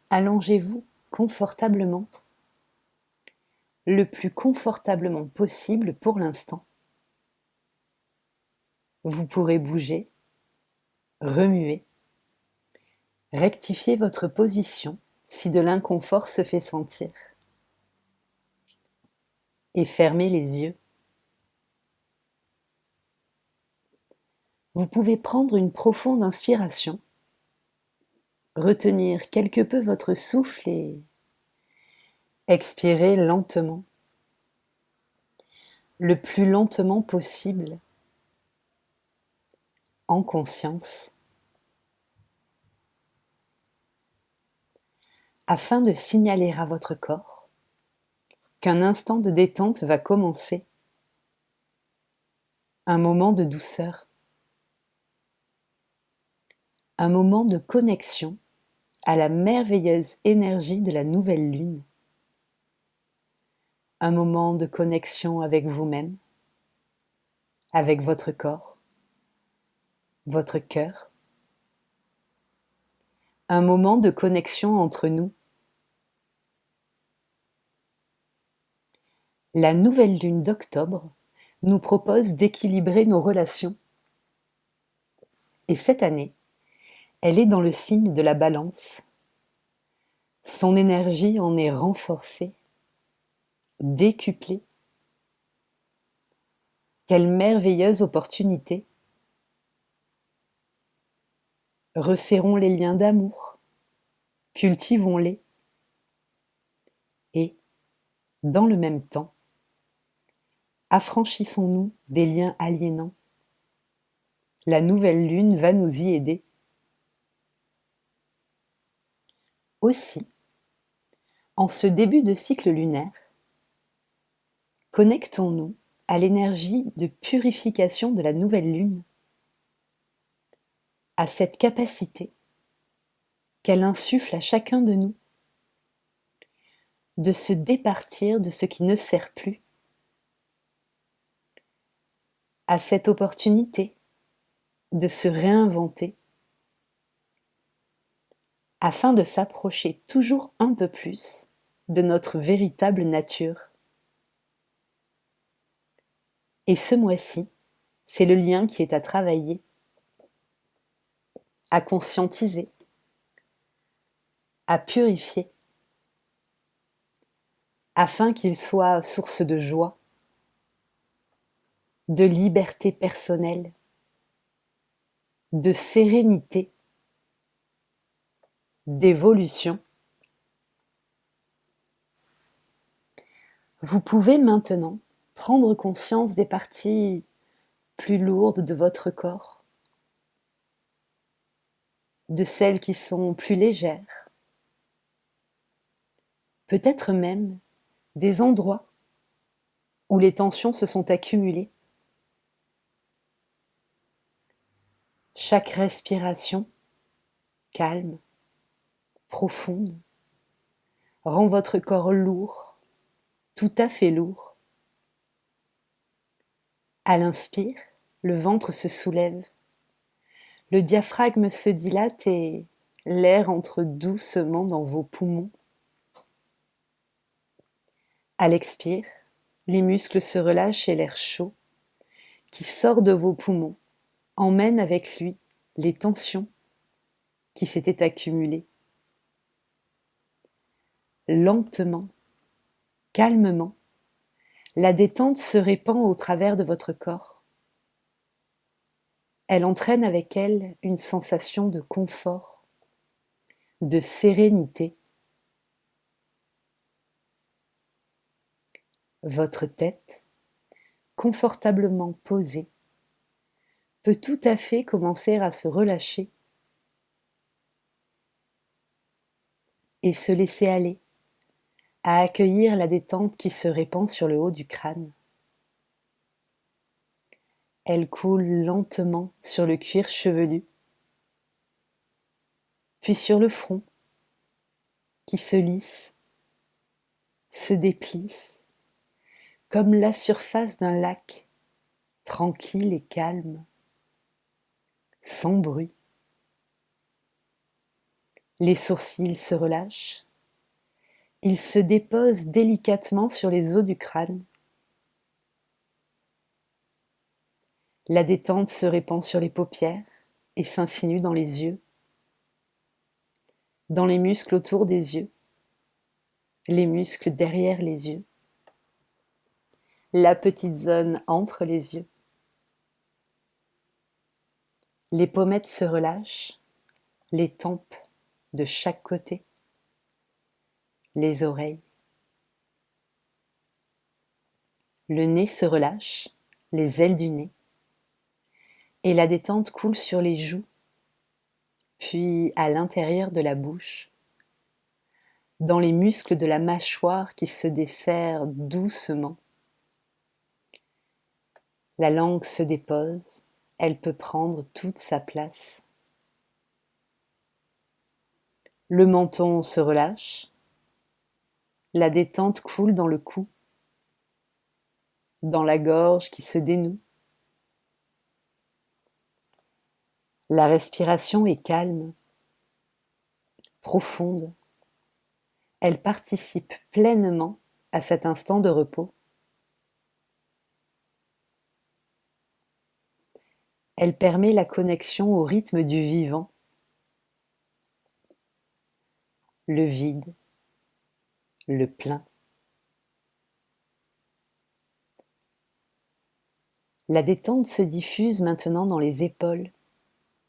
Allongez-vous confortablement, le plus confortablement possible pour l'instant. Vous pourrez bouger, remuer, rectifier votre position si de l'inconfort se fait sentir. Et fermez les yeux. Vous pouvez prendre une profonde inspiration, retenir quelque peu votre souffle et expirer lentement, le plus lentement possible, en conscience, afin de signaler à votre corps qu'un instant de détente va commencer, un moment de douceur, un moment de connexion à la merveilleuse énergie de la nouvelle lune, un moment de connexion avec vous-même, avec votre corps, votre cœur, un moment de connexion entre nous. La nouvelle lune d'octobre nous propose d'équilibrer nos relations. Et cette année, elle est dans le signe de la Balance. Son énergie en est renforcée, décuplée. Quelle merveilleuse opportunité! Resserrons les liens d'amour, cultivons-les et, dans le même temps, affranchissons-nous des liens aliénants. La nouvelle lune va nous y aider. Aussi, en ce début de cycle lunaire, connectons-nous à l'énergie de purification de la nouvelle lune, à cette capacité qu'elle insuffle à chacun de nous de se départir de ce qui ne sert plus, à cette opportunité de se réinventer afin de s'approcher toujours un peu plus de notre véritable nature. Et ce mois-ci, c'est le lien qui est à travailler, à conscientiser, à purifier, afin qu'il soit source de joie, de liberté personnelle, de sérénité, d'évolution. Vous pouvez maintenant prendre conscience des parties plus lourdes de votre corps, de celles qui sont plus légères, peut-être même des endroits où les tensions se sont accumulées. Chaque respiration, calme, profonde, rend votre corps lourd, tout à fait lourd. À l'inspire, le ventre se soulève, le diaphragme se dilate et l'air entre doucement dans vos poumons. À l'expire, les muscles se relâchent et l'air chaud qui sort de vos poumons emmène avec lui les tensions qui s'étaient accumulées. Lentement, calmement, la détente se répand au travers de votre corps. Elle entraîne avec elle une sensation de confort, de sérénité. Votre tête, confortablement posée, peut tout à fait commencer à se relâcher et se laisser aller, à accueillir la détente qui se répand sur le haut du crâne. Elle coule lentement sur le cuir chevelu, puis sur le front, qui se lisse, se déplisse, comme la surface d'un lac, tranquille et calme, sans bruit. Les sourcils se relâchent. Ils se déposent délicatement sur les os du crâne. La détente se répand sur les paupières et s'insinue dans les yeux, dans les muscles autour des yeux, les muscles derrière les yeux, la petite zone entre les yeux. Les pommettes se relâchent, les tempes de chaque côté, les oreilles. Le nez se relâche, les ailes du nez, et la détente coule sur les joues, puis à l'intérieur de la bouche, dans les muscles de la mâchoire qui se desserrent doucement. La langue se dépose, elle peut prendre toute sa place. Le menton se relâche, la détente coule dans le cou, dans la gorge qui se dénoue. La respiration est calme, profonde. Elle participe pleinement à cet instant de repos. Elle permet la connexion au rythme du vivant, le vide, le plein. La détente se diffuse maintenant dans les épaules,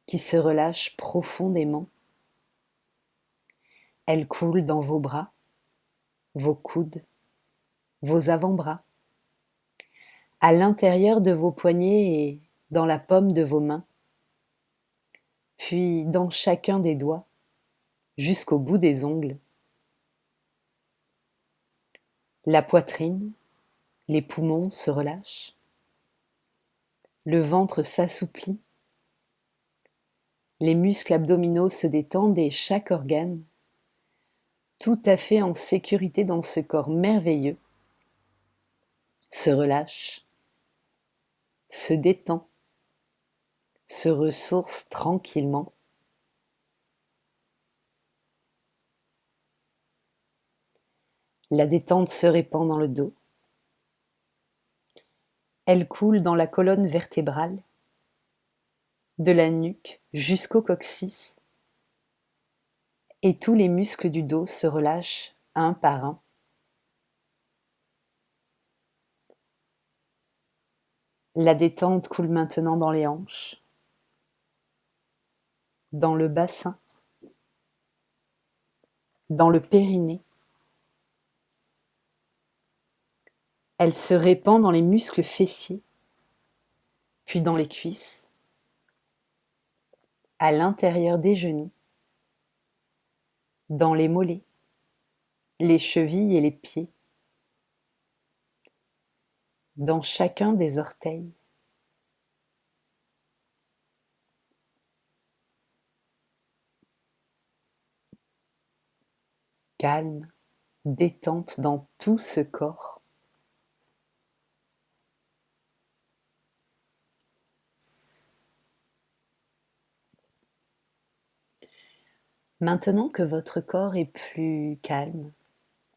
qui se relâchent profondément. Elle coule dans vos bras, vos coudes, vos avant-bras, à l'intérieur de vos poignets et dans la paume de vos mains, puis dans chacun des doigts, jusqu'au bout des ongles. La poitrine, les poumons se relâchent, le ventre s'assouplit, les muscles abdominaux se détendent et chaque organe, tout à fait en sécurité dans ce corps merveilleux, se relâche, se détend, se ressource tranquillement. La détente se répand dans le dos. Elle coule dans la colonne vertébrale, de la nuque jusqu'au coccyx, et tous les muscles du dos se relâchent un par un. La détente coule maintenant dans les hanches, dans le bassin, dans le périnée. Elle se répand dans les muscles fessiers, puis dans les cuisses, à l'intérieur des genoux, dans les mollets, les chevilles et les pieds, dans chacun des orteils. Calme, détente dans tout ce corps. Maintenant que votre corps est plus calme,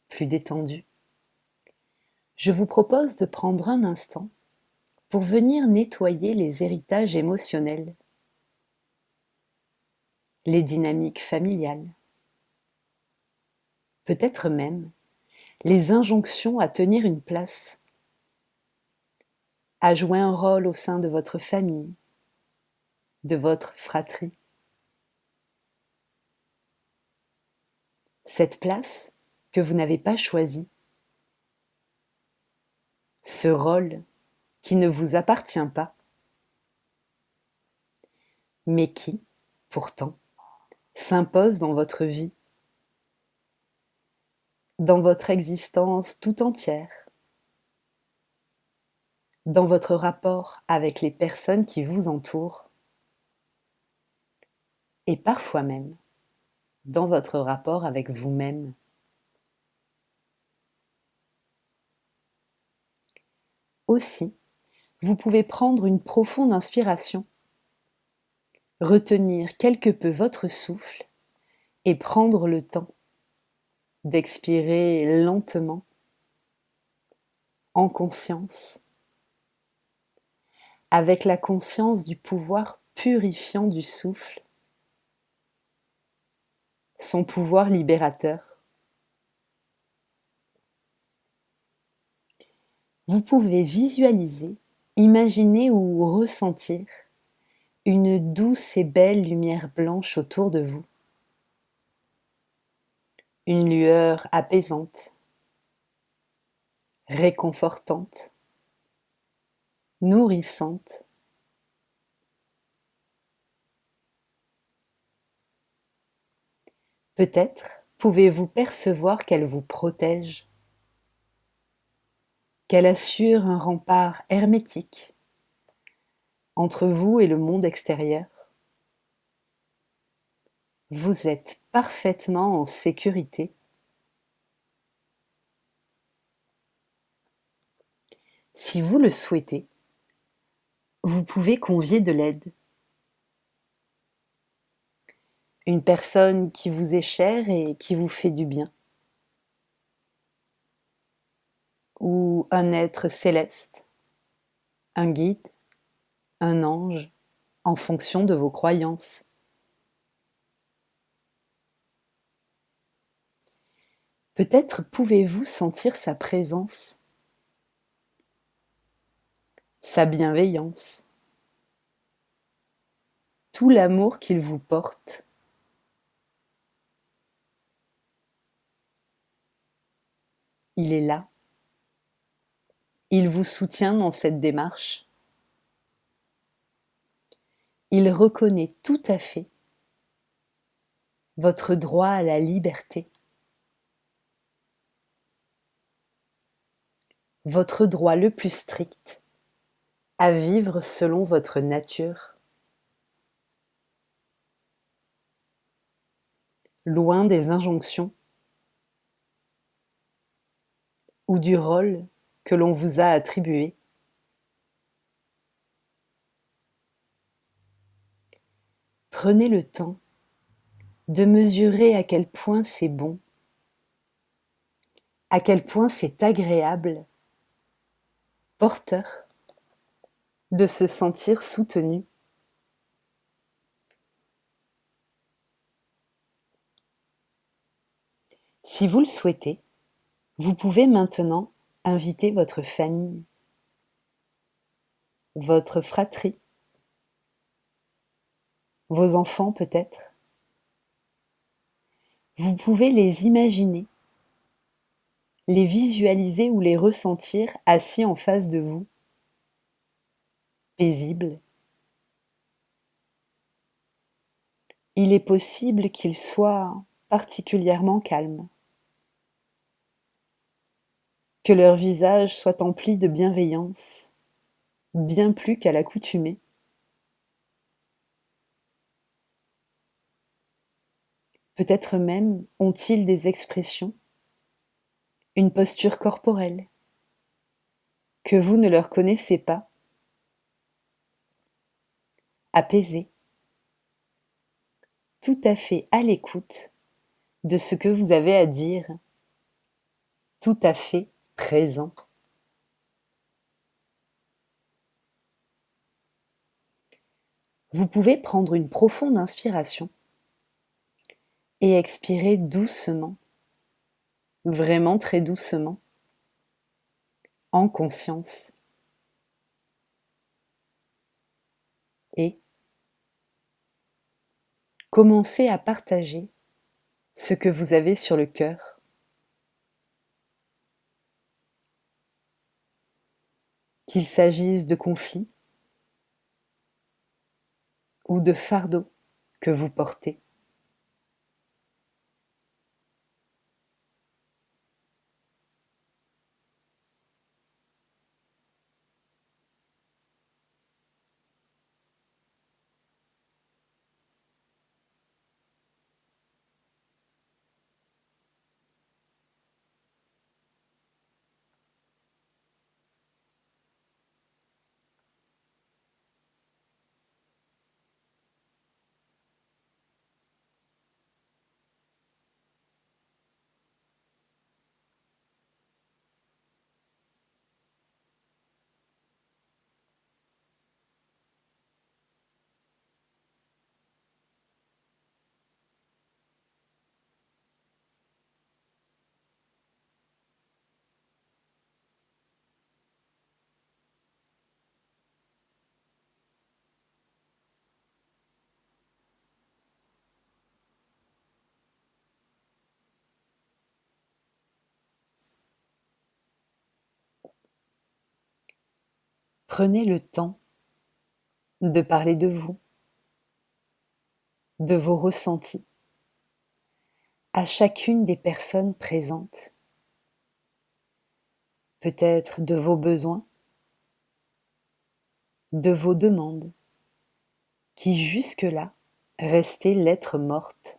plus détendu, je vous propose de prendre un instant pour venir nettoyer les héritages émotionnels, les dynamiques familiales, peut-être même les injonctions à tenir une place, à jouer un rôle au sein de votre famille, de votre fratrie. Cette place que vous n'avez pas choisie, ce rôle qui ne vous appartient pas, mais qui, pourtant, s'impose dans votre vie, dans votre existence tout entière, dans votre rapport avec les personnes qui vous entourent, et parfois même dans votre rapport avec vous-même. Aussi, vous pouvez prendre une profonde inspiration, retenir quelque peu votre souffle et prendre le temps d'expirer lentement, en conscience, avec la conscience du pouvoir purifiant du souffle, son pouvoir libérateur. Vous pouvez visualiser, imaginer ou ressentir une douce et belle lumière blanche autour de vous. Une lueur apaisante, réconfortante, nourrissante. Peut-être pouvez-vous percevoir qu'elle vous protège, qu'elle assure un rempart hermétique entre vous et le monde extérieur. Vous êtes parfaitement en sécurité. Si vous le souhaitez, vous pouvez convier de l'aide. Une personne qui vous est chère et qui vous fait du bien. Ou un être céleste, un guide, un ange, en fonction de vos croyances. Peut-être pouvez-vous sentir sa présence, sa bienveillance, tout l'amour qu'il vous porte. Il est là. Il vous soutient dans cette démarche. Il reconnaît tout à fait votre droit à la liberté, votre droit le plus strict à vivre selon votre nature, loin des injonctions ou du rôle que l'on vous a attribué. Prenez le temps de mesurer à quel point c'est bon, à quel point c'est agréable, porteur, de se sentir soutenu. Si vous le souhaitez, vous pouvez maintenant inviter votre famille, votre fratrie, vos enfants peut-être. Vous pouvez les imaginer, les visualiser ou les ressentir assis en face de vous, paisibles. Il est possible qu'ils soient particulièrement calmes, que leur visage soit empli de bienveillance, bien plus qu'à l'accoutumée. Peut-être même ont-ils des expressions, une posture corporelle, que vous ne leur connaissez pas, apaisée, tout à fait à l'écoute de ce que vous avez à dire, tout à fait présent. Vous pouvez prendre une profonde inspiration et expirer doucement, vraiment très doucement, en conscience. Et commencez à partager ce que vous avez sur le cœur. Qu'il s'agisse de conflits ou de fardeaux que vous portez. Prenez le temps de parler de vous, de vos ressentis, à chacune des personnes présentes, peut-être de vos besoins, de vos demandes, qui jusque-là restaient lettres mortes.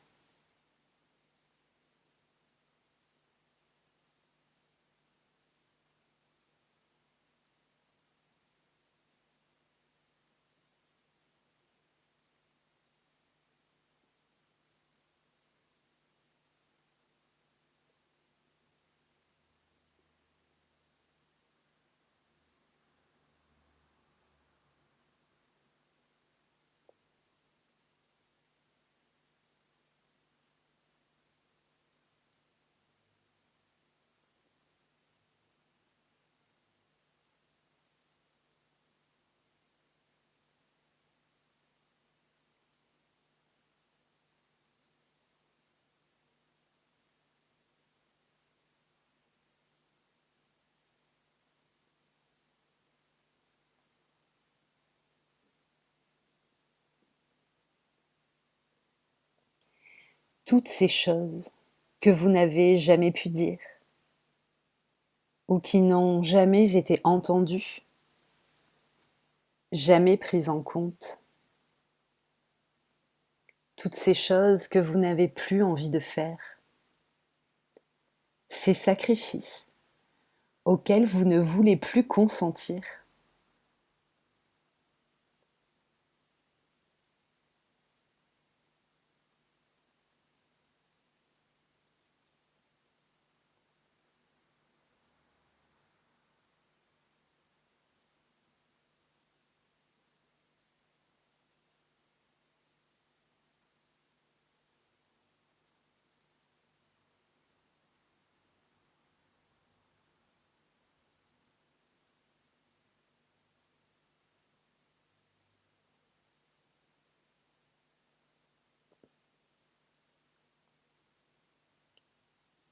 Toutes ces choses que vous n'avez jamais pu dire ou qui n'ont jamais été entendues, jamais prises en compte. Toutes ces choses que vous n'avez plus envie de faire. Ces sacrifices auxquels vous ne voulez plus consentir.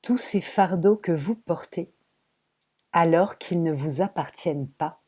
Tous ces fardeaux que vous portez alors qu'ils ne vous appartiennent pas.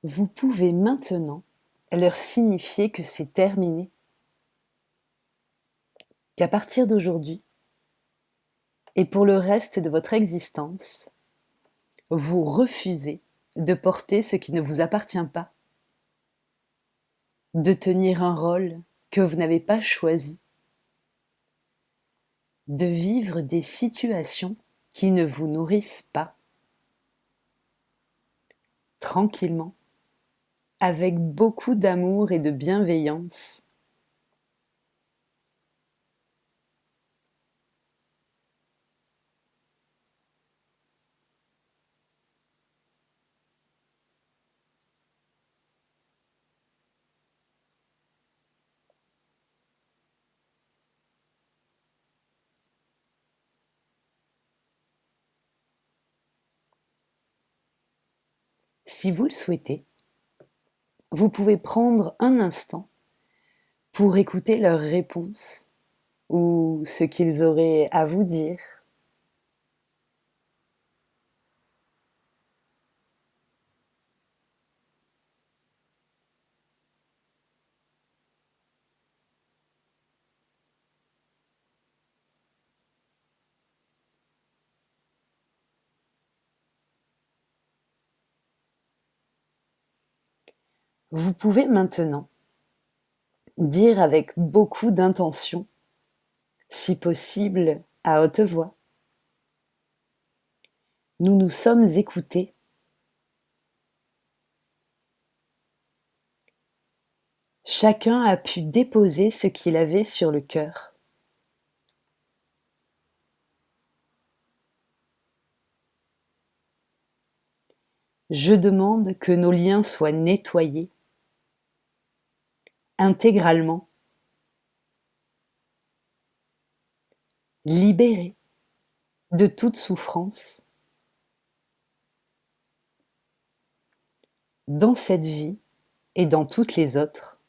Vous pouvez maintenant leur signifier que c'est terminé, qu'à partir d'aujourd'hui et pour le reste de votre existence, vous refusez de porter ce qui ne vous appartient pas, de tenir un rôle que vous n'avez pas choisi, de vivre des situations qui ne vous nourrissent pas, tranquillement, avec beaucoup d'amour et de bienveillance. Si vous le souhaitez, vous pouvez prendre un instant pour écouter leurs réponses ou ce qu'ils auraient à vous dire. Vous pouvez maintenant Dire avec beaucoup d'intention, si possible à haute voix. Nous nous sommes écoutés. Chacun a pu déposer ce qu'il avait sur le cœur. Je demande que nos liens soient nettoyés intégralement, libérés de toute souffrance dans cette vie et dans toutes les autres.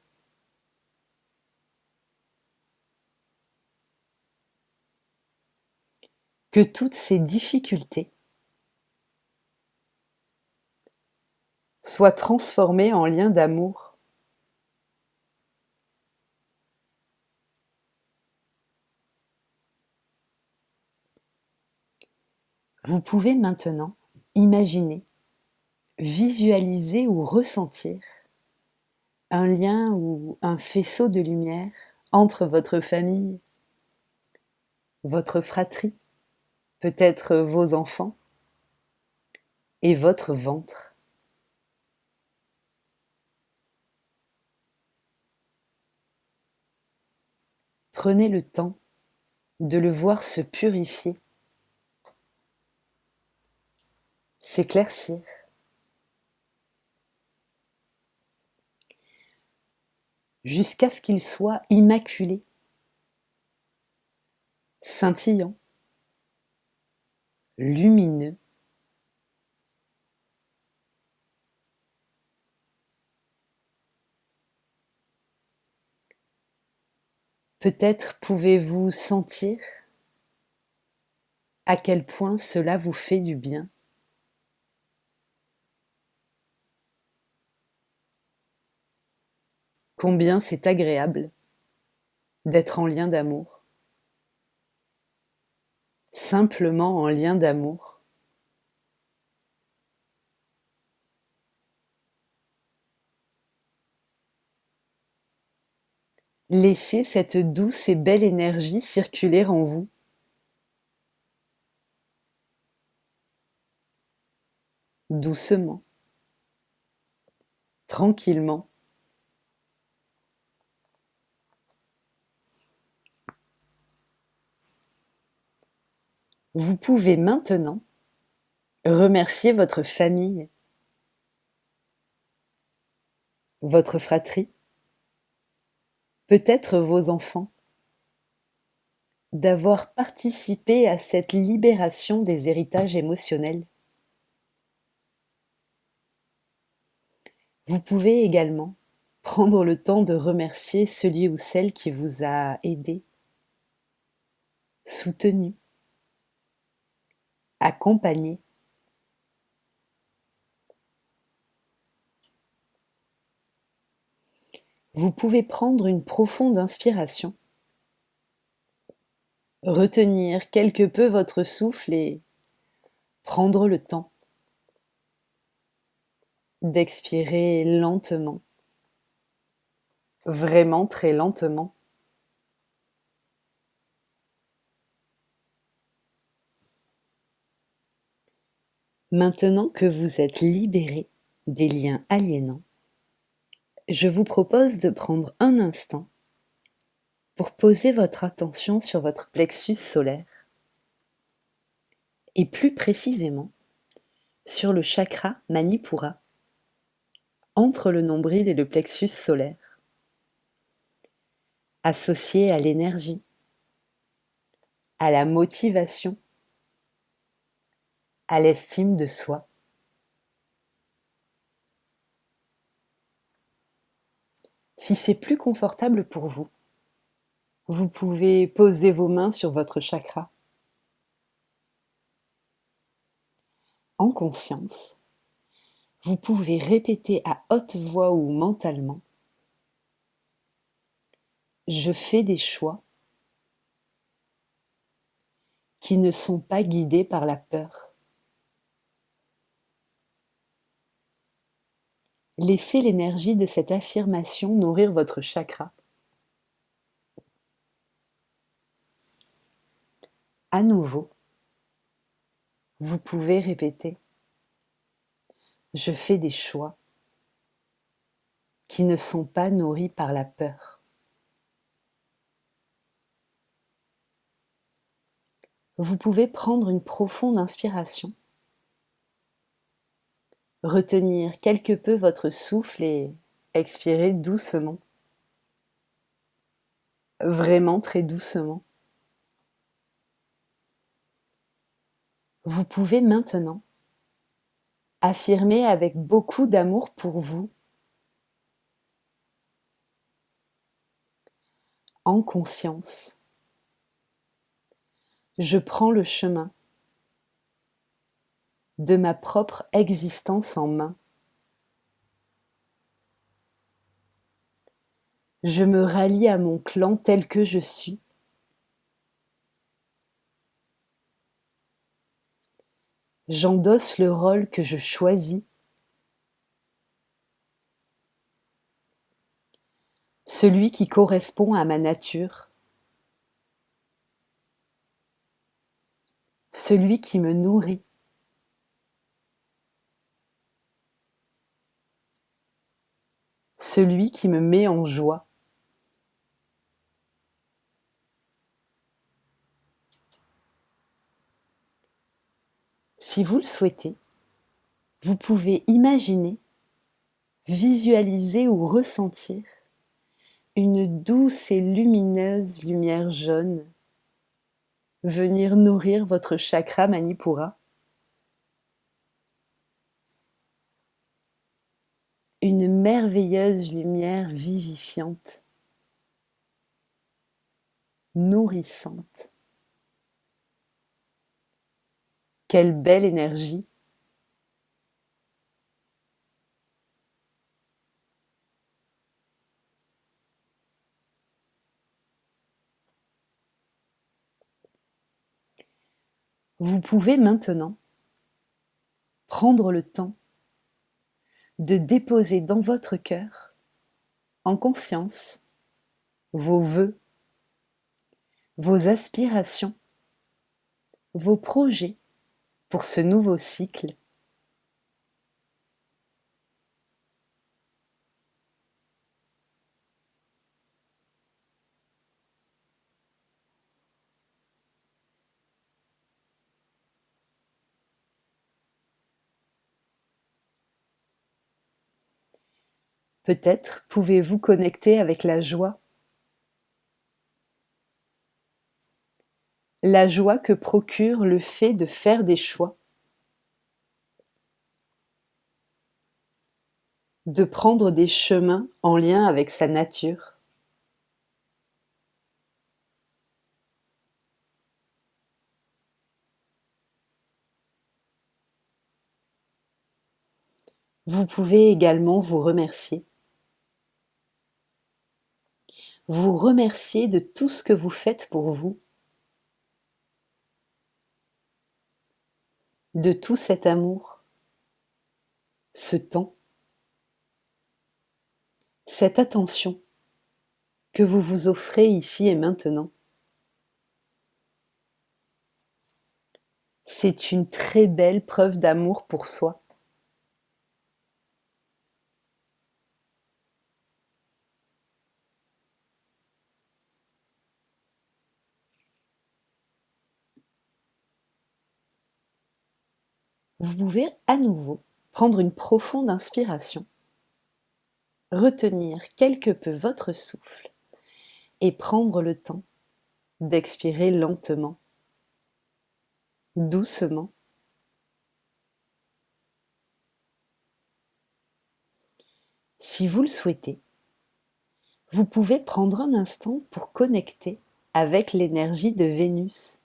Que toutes ces difficultés soient transformées en liens d'amour. Vous pouvez maintenant imaginer, visualiser ou ressentir un lien ou un faisceau de lumière entre votre famille, votre fratrie, peut-être vos enfants, et votre ventre. Prenez le temps de le voir se purifier, s'éclaircir. Jusqu'à ce qu'il soit immaculé, scintillant, lumineux. Peut-être pouvez-vous sentir à quel point cela vous fait du bien. Combien c'est agréable d'être en lien d'amour. Simplement en lien d'amour. Laissez cette douce et belle énergie circuler en vous. Doucement, tranquillement. Vous pouvez maintenant remercier votre famille, votre fratrie, peut-être vos enfants, d'avoir participé à cette libération des héritages émotionnels. Vous pouvez également prendre le temps de remercier celui ou celle qui vous a aidé, soutenu, accompagné. Vous pouvez prendre une profonde inspiration, retenir quelque peu votre souffle et prendre le temps d'expirer lentement, vraiment très lentement. Maintenant que vous êtes libéré des liens aliénants, je vous propose de prendre un instant pour poser votre attention sur votre plexus solaire et plus précisément sur le chakra Manipura, entre le nombril et le plexus solaire, associé à l'énergie, à la motivation, à l'estime de soi. Si c'est plus confortable pour vous, vous pouvez poser vos mains sur votre chakra. En conscience, vous pouvez répéter à haute voix ou mentalement: je fais des choix qui ne sont pas guidés par la peur. Laissez l'énergie de cette affirmation nourrir votre chakra À nouveau, vous pouvez répéter « Je fais des choix qui ne sont pas nourris par la peur ». Vous pouvez prendre une profonde inspiration, retenir quelque peu votre souffle et expirer doucement, vraiment très doucement. Vous pouvez maintenant affirmer avec beaucoup d'amour pour vous, en conscience. Je prends le chemin de ma propre existence en main. Je me rallie à mon clan tel que je suis. J'endosse le rôle que je choisis, celui qui correspond à ma nature, celui qui me nourrit, celui qui me met en joie. Si vous le souhaitez, vous pouvez imaginer, visualiser ou ressentir une douce et lumineuse lumière jaune venir nourrir votre chakra Manipura. Une merveilleuse lumière vivifiante, nourrissante. Quelle belle énergie! Vous pouvez maintenant prendre le temps de déposer dans votre cœur, en conscience, vos vœux, vos aspirations, vos projets pour ce nouveau cycle. Peut-être pouvez-vous connecter avec la joie que procure le fait de faire des choix, de prendre des chemins en lien avec sa nature. Vous pouvez également vous remercier. Vous remercier de tout ce que vous faites pour vous, de tout cet amour, ce temps, cette attention que vous vous offrez ici et maintenant. C'est une très belle preuve d'amour pour soi. Vous pouvez à nouveau prendre une profonde inspiration, retenir quelque peu votre souffle et prendre le temps d'expirer lentement, doucement. Si vous le souhaitez, vous pouvez prendre un instant pour connecter avec l'énergie de Vénus.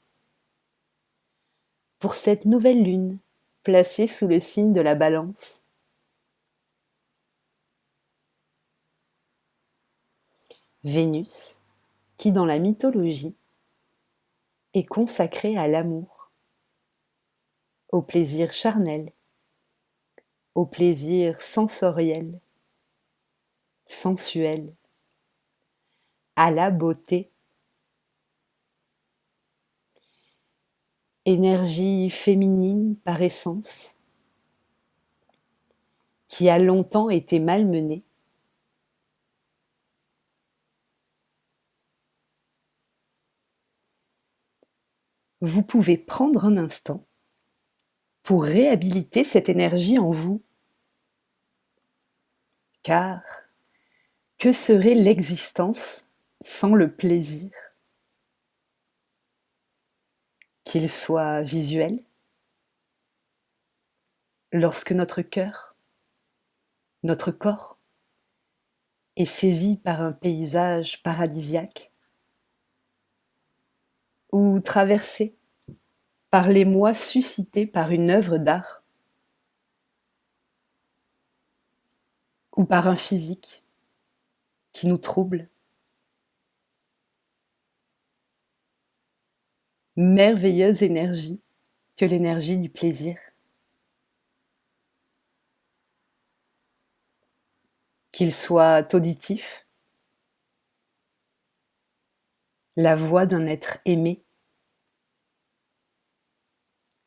Pour cette nouvelle lune, placée sous le signe de la Balance. Vénus, qui dans la mythologie est consacrée à l'amour, au plaisir charnel, au plaisir sensoriel, sensuel, à la beauté. énergie féminine par essence, qui a longtemps été malmenée, vous pouvez prendre un instant pour réhabiliter cette énergie en vous, car que serait l'existence sans le plaisir, qu'il soit visuel, lorsque notre cœur, notre corps est saisi par un paysage paradisiaque, ou traversé par l'émoi suscité par une œuvre d'art, ou par un physique qui nous trouble. Merveilleuse énergie que l'énergie du plaisir. Qu'il soit auditif, la voix d'un être aimé,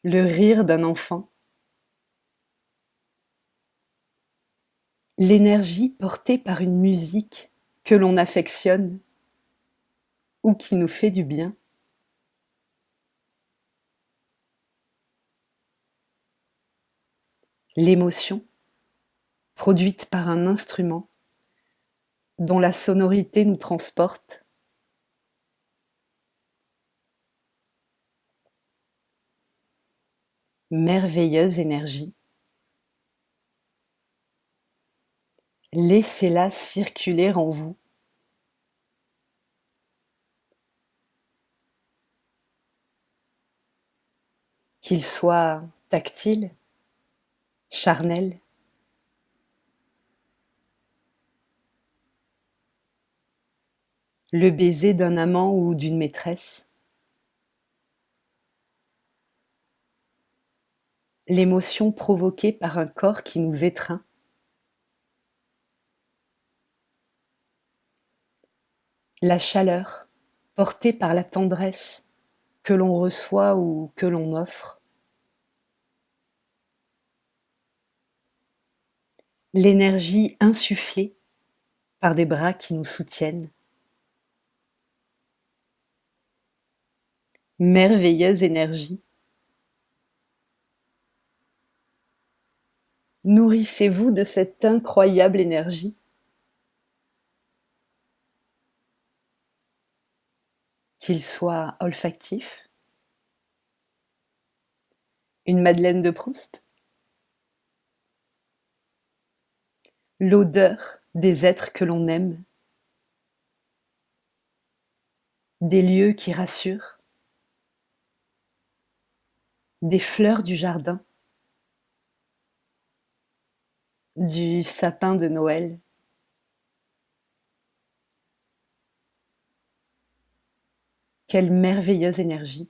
le rire d'un enfant, l'énergie portée par une musique que l'on affectionne ou qui nous fait du bien. L'émotion produite par un instrument dont la sonorité nous transporte. Merveilleuse énergie. Laissez-la circuler en vous. Qu'il soit tactile, charnel, le baiser d'un amant ou d'une maîtresse, l'émotion provoquée par un corps qui nous étreint, la chaleur portée par la tendresse que l'on reçoit ou que l'on offre, l'énergie insufflée par des bras qui nous soutiennent. Merveilleuse énergie. Nourrissez-vous de cette incroyable énergie. Qu'il soit olfactif, une Madeleine de Proust, l'odeur des êtres que l'on aime, des lieux qui rassurent, des fleurs du jardin, du sapin de Noël. Quelle merveilleuse énergie.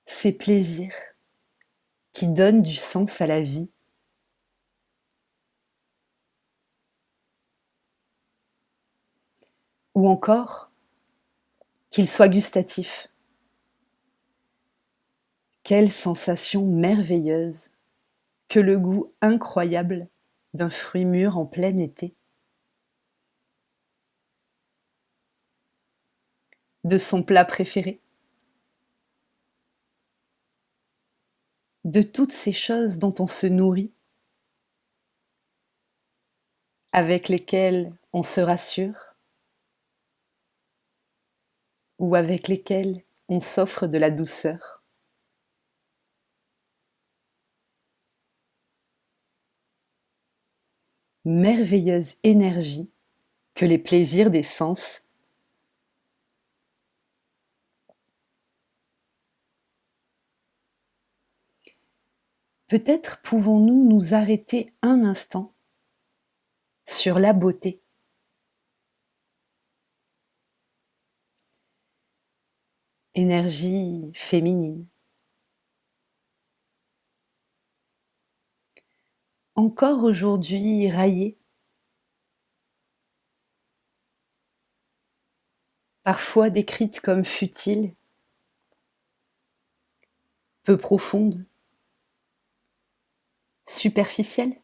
Ces plaisirs qui donnent du sens à la vie. Ou encore, qu'ils soient gustatifs. Quelle sensation merveilleuse que le goût incroyable d'un fruit mûr en plein été. De son plat préféré. De toutes ces choses dont on se nourrit, avec lesquelles on se rassure, ou avec lesquelles on s'offre de la douceur. Merveilleuse énergie que les plaisirs des sens. Peut-être pouvons-nous nous arrêter un instant sur la beauté. Énergie féminine. Encore aujourd'hui raillée, parfois décrite comme futile peu profonde, superficielle.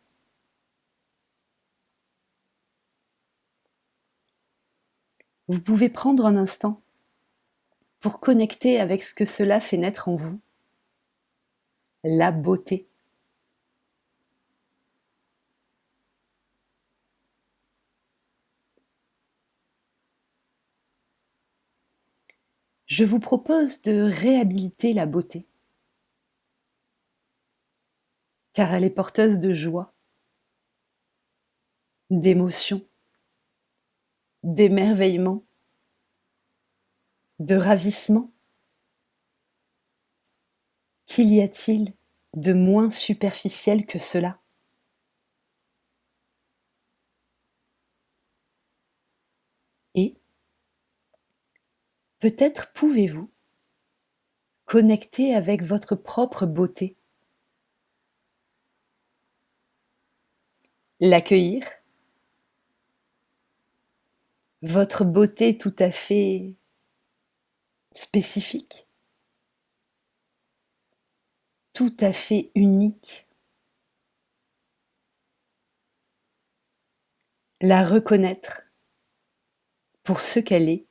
Vous pouvez prendre un instant pour connecter avec ce que cela fait naître en vous, la beauté. Je vous propose de réhabiliter la beauté, car elle est porteuse de joie, d'émotion, d'émerveillement, de ravissement. Qu'y a-t-il de moins superficiel que cela? Et peut-être pouvez-vous connecter avec votre propre beauté, l'accueillir, votre beauté tout à fait spécifique, tout à fait unique, la reconnaître pour ce qu'elle est,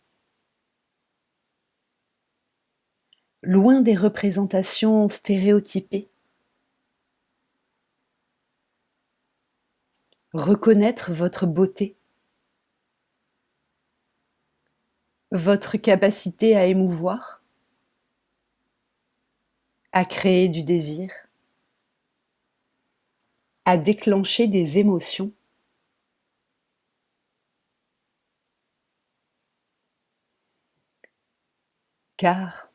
loin des représentations stéréotypées, reconnaître votre beauté, votre capacité à émouvoir, à créer du désir, à déclencher des émotions. Car,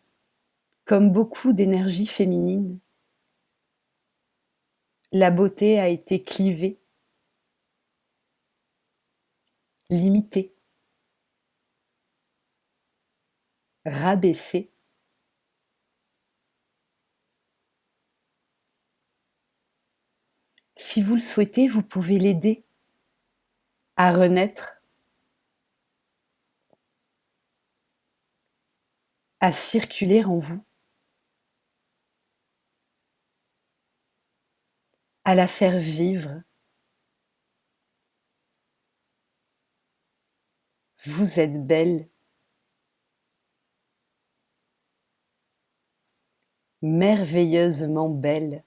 comme beaucoup d'énergie féminine, la beauté a été clivée, limitée, rabaissée. Si vous le souhaitez, vous pouvez l'aider à renaître, à circuler en vous, à la faire vivre. Vous êtes belle, merveilleusement belle.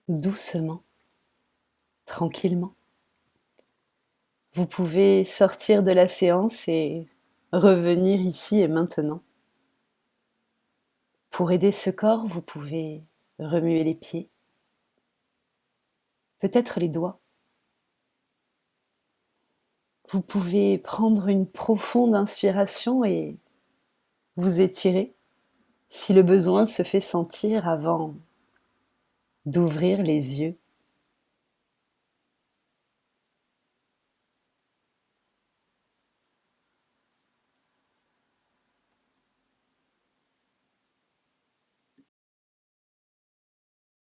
Doucement, tranquillement. Vous pouvez sortir de la séance et revenir ici et maintenant. Pour aider ce corps, vous pouvez remuer les pieds, peut-être les doigts. Vous pouvez prendre une profonde inspiration et vous étirer si le besoin se fait sentir avant d'ouvrir les yeux.